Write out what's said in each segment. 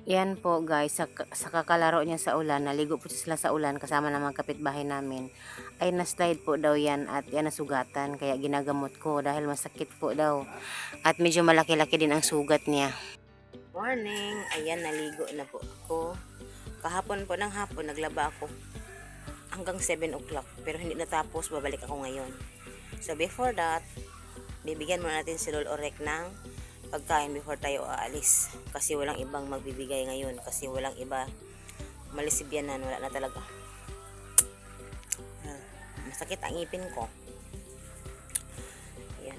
Yan po guys, sa kakalaro niya sa ulan, naligo po sila sa ulan kasama ng mga kapitbahay namin. Ay na-slide po daw yan at yan nasugatan, kaya ginagamot ko dahil masakit po daw. At medyo malaki-laki din ang sugat niya. Morning, ayan naligo na po ako. Kahapon po ng hapon naglaba ako hanggang 7 o'clock pero hindi natapos, babalik ako ngayon. So before that, bibigyan muna natin si Lol Orek ng pagkain before tayo aalis kasi walang ibang magbibigay ngayon kasi walang iba, malisibyanan, wala na talaga. Masakit ang ngipin ko. Ayan,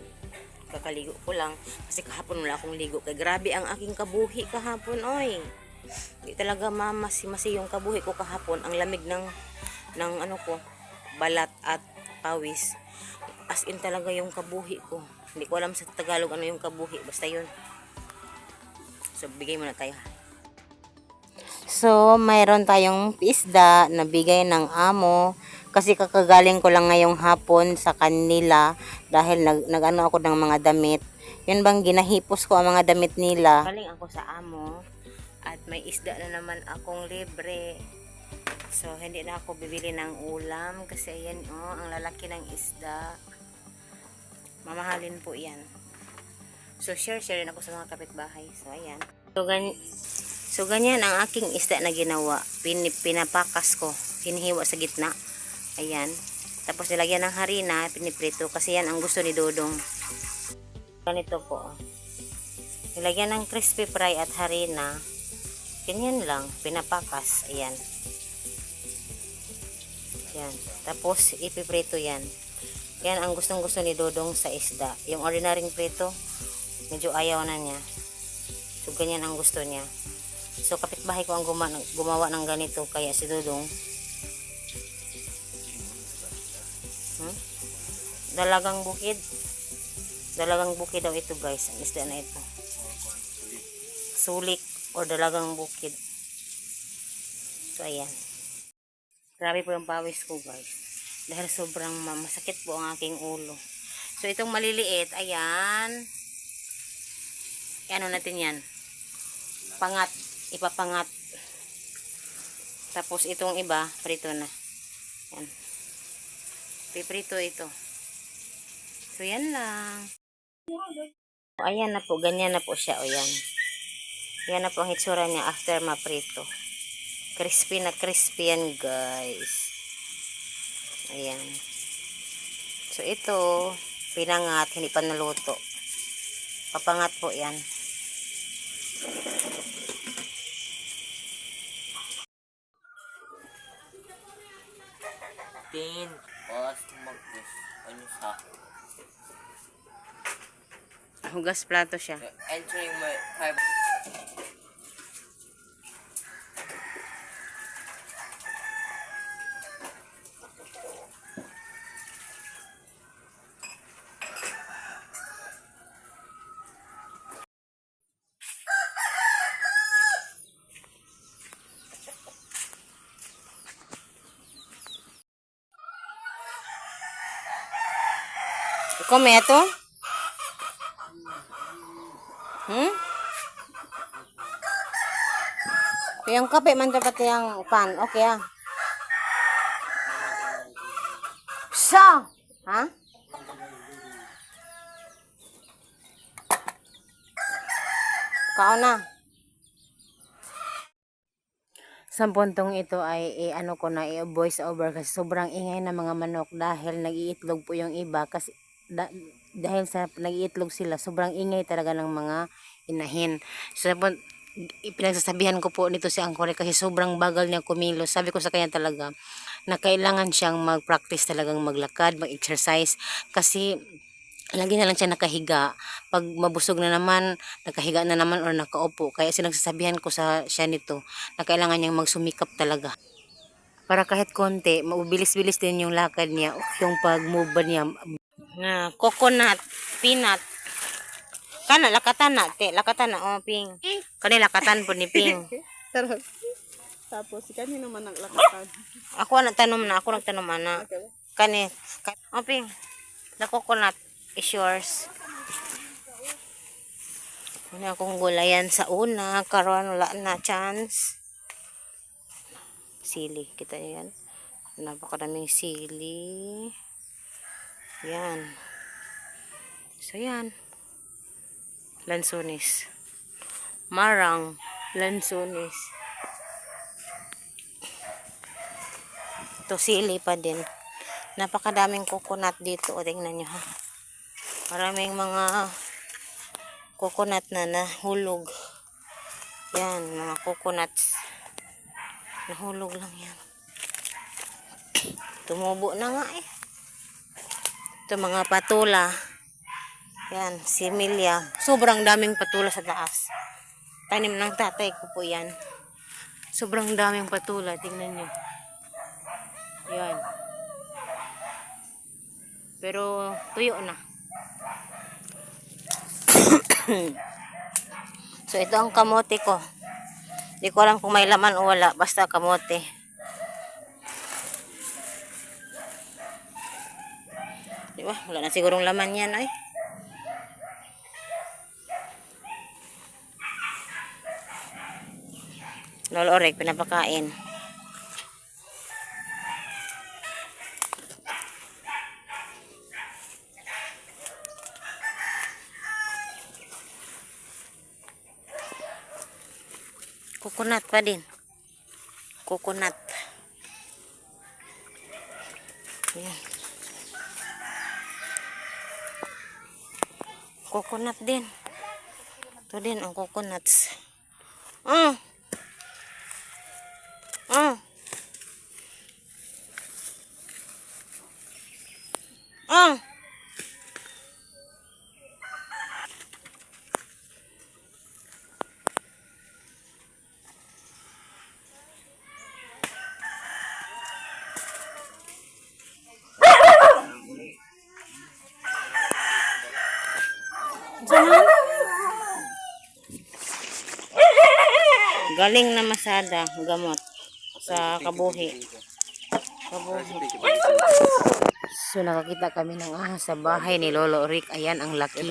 kakaligo ko lang kasi kahapon wala akong ligo kaya grabe ang aking kabuhi kahapon. Oy, hindi talaga mamasi-masi yung kabuhi ko kahapon. Ang lamig ng ano ko, balat at pawis, as in talaga yung kabuhi ko. Hindi ko alam sa Tagalog ano yung kabuhi, basta yun. So bigay muna tayo. So mayroon tayong isda na bigay ng amo kasi kakagaling ko lang ngayong hapon sa kanila dahil nag-ano ako ng mga damit. Yun bang ginahipos ko ang mga damit nila. Galing ako sa amo at may isda na naman akong libre. So hindi na ako bibili ng ulam kasi ayan oh, ang lalaki ng isda. Mamahalin po yan. So share rin ako sa mga kapitbahay. So ayan. So ganyan ang aking isda na ginawa. Pinapakas ko. Hinihiwa sa gitna. Ayan. Tapos nilagyan ng harina, piniprito kasi yan ang gusto ni Dodong. Ganito po. Nilagyan ng crispy fry at harina. Ganyan lang, pinapakas. Ayan. Yan. Tapos ipiprito yan. Yan ang gustong-gusto ni Dodong sa isda. Yung ordinaryong prito, medyo ayaw na niya. So, ganyan ang gusto niya. So, kapitbahay ko ang gumawa ng ganito. Kaya si Dodong, dalagang bukid. Dalagang bukid daw ito guys. Ang isda na ito. Sulik or dalagang bukid. So, ayan. Grabe po yung pawis ko guys. Dahil sobrang masakit po ang aking ulo. So, itong maliliit, ayan. Ano natin yan? Pangat. Ipapangat. Tapos, itong iba, prito na. Yan. Piprito ito. So, yan lang. O, ayan na po. Ganyan na po siya. O, yan. Yan na po ang hitsura niya after maprito. Crispy na crispy yan, guys. Ayan. So, ito, pinangat, hindi pa naluto. Papangat po yan. Tin, pas mag-guess. Ano sa? Hugas plato siya. Entering my 5. Come ito? Yung kape man dapat yung pan. Okay ah. So, ha? Kao na. Sa puntong ito ay ano ko na i-voice over kasi sobrang ingay ng mga manok dahil nag-iitlog po yung iba kasi dahil sa nag-iitlog sila sobrang ingay talaga ng mga inahin. So pinagsasabihan ko po nito si Angkore kasi sobrang bagal niya kumilos. Sabi ko sa kanya talaga na kailangan siyang mag-practice talagang maglakad, mag-exercise kasi lagi na lang siya nakahiga. Pag mabusog na naman, nakahiga na naman or nakaupo. Kaya sinagsasabihan ko sa siya nito na kailangan niyang magsumikap talaga. Para kahit konti, mabilis-bilis din yung lakad niya, yung pag-move niya. Na coconut, peanut. Kana lakatan na, te, lakatan na, oh, Ping. Kani lakatan po ni Ping. Tapos, kanino man ang lakatan? Ako nagtanom ana. Okay. Kani, oh, Ping. The coconut is yours. Una akong gulayan sa una, karon wala na chance. Sili, kita niyo yan. Napakaraming sili. Yan. So yan. Lansones. Marang lansones. Ito sili pa din. Napakadaming coconut dito. O, tingnan nyo ha. Maraming mga coconut na nahulog. Yan, mga coconuts. Nahulog lang yan. Tumubo na nga eh. Ito mga patula. Yan, similya. Sobrang daming patula sa taas. Tanim ng tatay ko po yan. Sobrang daming patula. Tingnan nyo. Yan. Pero tuyo na. So ito ang kamote ko. Hindi ko alam kung may laman o wala. Basta kamote. Diba? Wala na sigurong laman yan ay. Lolo Orek, pinapakain. Coconut pa din. Coconut. Ayan. Coconut din. Ito din ang coconuts. Ah! Ah! Ah! Galing na masada gamot sa kabuhi. So nakakita kami ng ahas sa bahay ni Lolo Rick. Ayan ang laki.